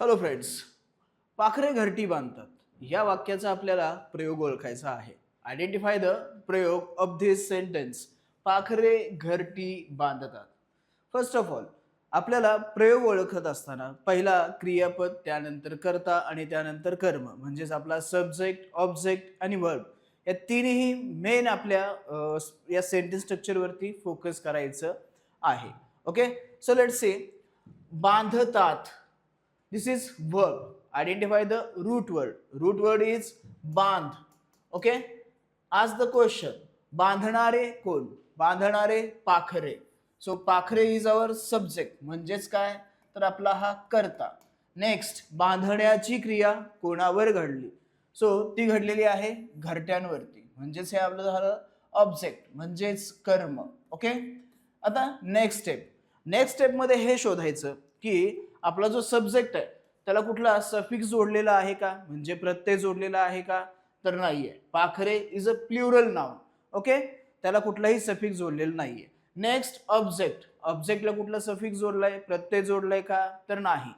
Hello friends. पाखरे घरटी बांधतात या वाक्याचा आपल्याला प्रयोग ओळखायचा आहे. आयडेंटिफाय द प्रयोग ऑफ धिस सेंटेन्स. पाखरे घरटी बांधतात. फर्स्ट ऑफ ऑल आपल्याला प्रयोग ओळखत असताना पहिला क्रियापद, त्यानंतर कर्ता आणि त्यानंतर कर्म म्हणजेच आपला सब्जेक्ट, ऑब्जेक्ट आणि वर्ब या तिन्ही मेन आपल्या या सेंटेन्स स्ट्रक्चरवरती फोकस करायचं आहे. ओके, सो लेट्स से बांधतात. This is verb. Identify the root word. Root word is बांध. Okay? Ask the question. बांधणारे कोण? बांधणारे पाखरे. So पाखरे is our subject. म्हणजेच काय? तर आपला हा कर्ता. नेक्स्ट, बांधण्याची क्रिया कोणावर घडली? सो ती घडलेली आहे घरट्यांवरती. म्हणजेच हे आपलं झालं ऑब्जेक्ट म्हणजेच कर्म. ओके, आता नेक्स्ट स्टेप. नेक्स्ट स्टेप मध्ये हे शोधायचं की आपला जो सब्जेक्ट आहे त्याला कुठला सफिक्स जोडलेला आहे का, म्हणजे प्रत्यय जोडलेला आहे का, तर नाहीये. पाखरे is a plural noun. Okay, त्याला कुठलाही सफिक्स जोडलेला नाहीये. Next, object. ऑब्जेक्टला कुठला सफिक्स जोडलाय, प्रत्यय जोडलाय का, तर नाही.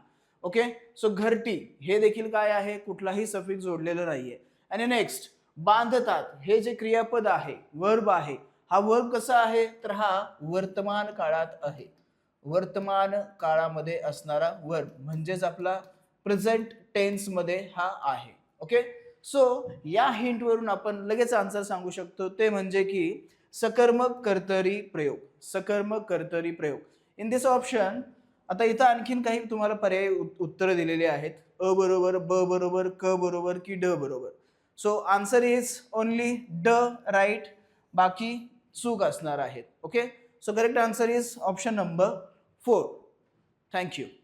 ओके, सो घरटी हे देखील काय आहे, कुठलाही सफिक्स जोडलेला नाहीये. आणि नेक्स्ट, बांधतात हे जे क्रियापद आहे, वर्ब आहे, हा वर्ब कसा आहे, तर हा वर्तमान काळात आहे. वर्तमान काळामध्ये असणारा वर्ब म्हणजेच आपला प्रेझेंट टेन्स मध्ये हा आहे. ओके, सो या हिंट वरून आपण लगेच आन्सर सांगू शकतो, ते म्हणजे की सकर्मक कर्तरी प्रयोग. सकर्मक कर्तरी प्रयोग इन दिस ऑप्शन. आता इथं आणखीन काही तुम्हाला पर्याय उत्तर दिलेले आहेत. अ बरोबर, ब बरोबर, क बरोबर की ड बरोबर. सो आन्सर इज ओनली ड राईट, बाकी चूक असणार आहेत. Okay, so correct answer is option number 4. Thank you.